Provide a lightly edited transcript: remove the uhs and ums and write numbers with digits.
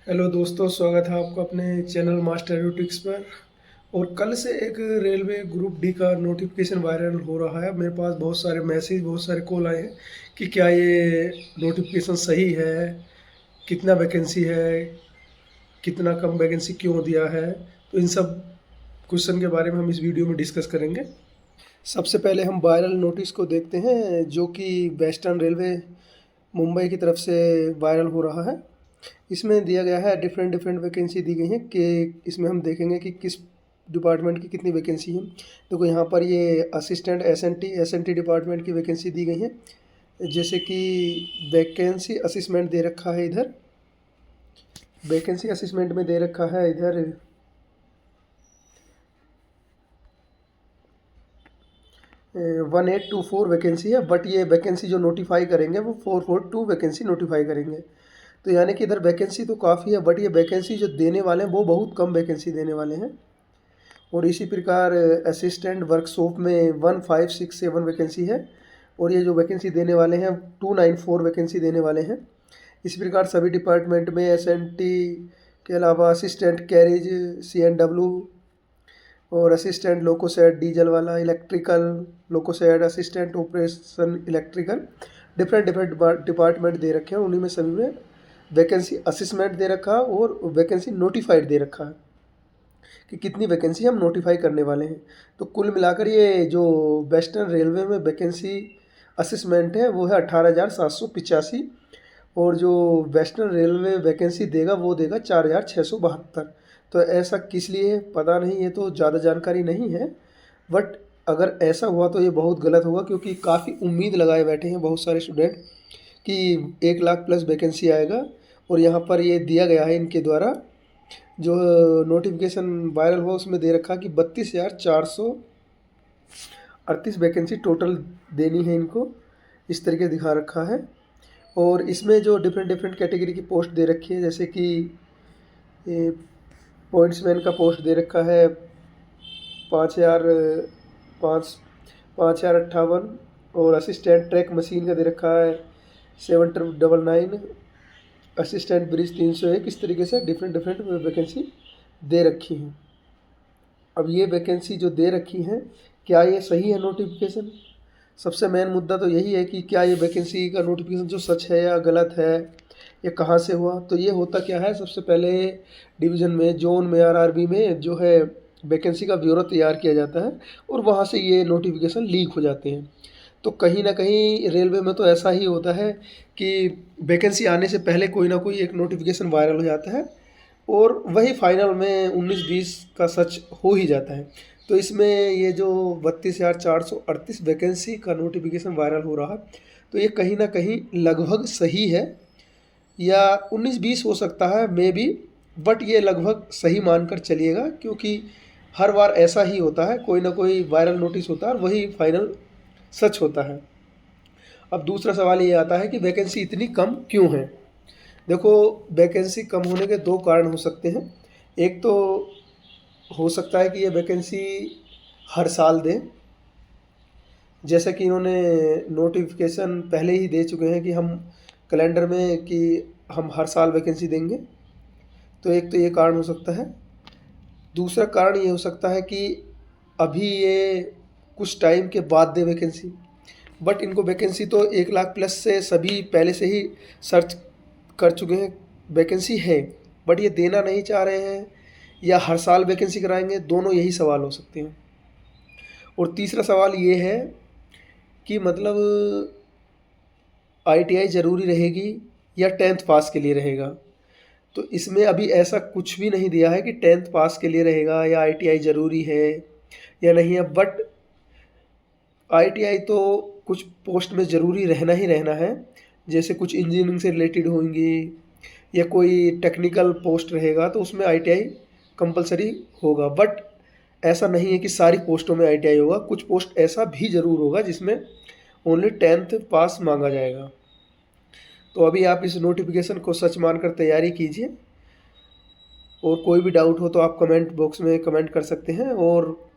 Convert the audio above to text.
Hello दोस्तों, स्वागत है आपका अपने चैनल मास्टर यूट्यूब्स पर। और कल से एक रेलवे ग्रुप डी का नोटिफिकेशन वायरल हो रहा है। मेरे पास बहुत सारे मैसेज, बहुत सारे कॉल आए हैं कि क्या ये नोटिफिकेशन सही है, कितना वैकेंसी है, कितना कम वैकेंसी क्यों दिया है। तो इन सब क्वेश्चन के बारे में हम इस वीडियो में डिस्कस करेंगे। सबसे पहले हम वायरल नोटिस को देखते हैं, जो कि वेस्टर्न रेलवे मुंबई की तरफ से वायरल हो रहा है। इसमें दिया गया है डिफरेंट डिफरेंट वैकेंसी दी गई हैं कि इसमें हम देखेंगे कि किस डिपार्टमेंट की कितनी वैकेंसी है। देखो यहाँ पर ये असिस्टेंट एसएनटी डिपार्टमेंट की वैकेंसी दी गई है। जैसे कि वैकेंसी असिस्मेंट दे रखा है इधर, वैकेंसी असिस्मेंट में दे रखा है इधर 1824 वैकेंसी है। बट ये वैकेंसी जो नोटिफाई करेंगे वो 442 वैकेंसी नोटिफाई करेंगे। तो यानी कि इधर वैकेंसी तो काफ़ी है, बट ये वैकेंसी जो देने वाले हैं वो बहुत कम वैकेंसी देने वाले हैं। और इसी प्रकार असिस्टेंट वर्कशॉप में 1567 वैकेंसी है, और ये जो वैकेंसी देने वाले हैं 294 वैकेंसी देने वाले हैं। इसी प्रकार सभी डिपार्टमेंट में एसएनटी के अलावा असिस्टेंट कैरेज सीएनडब्ल्यू और असिस्टेंट लोकोसेड डीजल वाला, electrical loco shed, assistant operation electrical, different different department दे रखे हैं। उन्हीं में सभी में वैकेंसी असिस्मेंट दे रखा है और वैकेंसी नोटिफाइड दे रखा है कि कितनी वैकेंसी हम नोटिफाई करने वाले हैं। तो कुल मिलाकर ये जो वेस्टर्न रेलवे में वैकेंसी असिस्मेंट है वो है 18,785, और जो वेस्टर्न रेलवे वैकेंसी देगा वो देगा 4,672। तो ऐसा किस लिए पता नहीं, ये तो ज़्यादा जानकारी नहीं है। बट अगर ऐसा हुआ तो ये बहुत गलत होगा, क्योंकि काफ़ी उम्मीद लगाए बैठे हैं बहुत सारे स्टूडेंट कि 1 लाख प्लस वैकेंसी आएगा। और यहाँ पर ये दिया गया है इनके द्वारा, जो नोटिफिकेशन वायरल हुआ उसमें दे रखा कि 32,438 वैकेंसी टोटल देनी है इनको, इस तरीके दिखा रखा है। और इसमें जो डिफरेंट डिफरेंट कैटेगरी की पोस्ट दे रखी है, जैसे कि पॉइंट्समैन का पोस्ट दे रखा है 5,000 5,058, और असिस्टेंट ट्रैक मशीन का दे रखा है 799, असिस्टेंट ब्रिज 301। इस तरीके से डिफरेंट डिफरेंट वैकेंसी दे रखी हैं। अब ये वैकेंसी जो दे रखी हैं, क्या ये सही है नोटिफिकेशन? सबसे मेन मुद्दा तो यही है कि क्या ये वैकेंसी का नोटिफिकेशन जो सच है या गलत है, या कहाँ से हुआ। तो ये होता क्या है, सबसे पहले डिवीज़न में, जोन में, आरआरबी में जो है वैकेंसी का ब्यूरो तैयार किया जाता है, और वहाँ से ये नोटिफिकेशन लीक हो जाते हैं। तो कहीं ना कहीं रेलवे में तो ऐसा ही होता है कि वैकेंसी आने से पहले कोई ना कोई एक नोटिफिकेशन वायरल हो जाता है, और वही फाइनल में 19-20 का सच हो ही जाता है। तो इसमें ये जो 32,438 वैकेंसी का नोटिफिकेशन वायरल हो रहा है, तो ये कहीं ना कहीं लगभग सही है, या 19-20 हो सकता है मे बी, बट ये लगभग सही मानकर चलिएगा, क्योंकि हर बार ऐसा ही होता है, कोई ना कोई वायरल नोटिस होता है और वही फाइनल सच होता है। अब दूसरा सवाल ये आता है कि वैकेंसी इतनी कम क्यों है। देखो, वैकेंसी कम होने के दो कारण हो सकते हैं। एक तो हो सकता है कि ये वैकेंसी हर साल दें, जैसे कि इन्होंने नोटिफिकेशन पहले ही दे चुके हैं कि हम कैलेंडर में कि हम हर साल वैकेंसी देंगे। तो एक तो ये कारण हो सकता है। दूसरा कारण ये हो सकता है कि अभी ये कुछ टाइम के बाद दे वैकेंसी, बट इनको वैकेंसी तो 1 लाख प्लस से सभी पहले से ही सर्च कर चुके हैं, वैकेंसी है, बट ये देना नहीं चाह रहे हैं, या हर साल वैकेंसी कराएंगे। दोनों यही सवाल हो सकते हैं। और तीसरा सवाल ये है कि मतलब आईटीआई ज़रूरी रहेगी या 10th पास के लिए रहेगा। तो इसमें अभी ऐसा कुछ भी नहीं दिया है कि 10th पास के लिए रहेगा या आईटीआई ज़रूरी है या नहीं है। बट आईटीआई तो कुछ पोस्ट में ज़रूरी रहना ही रहना है, जैसे कुछ इंजीनियरिंग से रिलेटेड होंगी या कोई टेक्निकल पोस्ट रहेगा तो उसमें आईटीआई कंपलसरी होगा। बट ऐसा नहीं है कि सारी पोस्टों में आईटीआई होगा, कुछ पोस्ट ऐसा भी ज़रूर होगा जिसमें ओनली 10th पास मांगा जाएगा। तो अभी आप इस नोटिफिकेशन को सच मानकर तैयारी कीजिए, और कोई भी डाउट हो तो आप कमेंट बॉक्स में कमेंट कर सकते हैं। और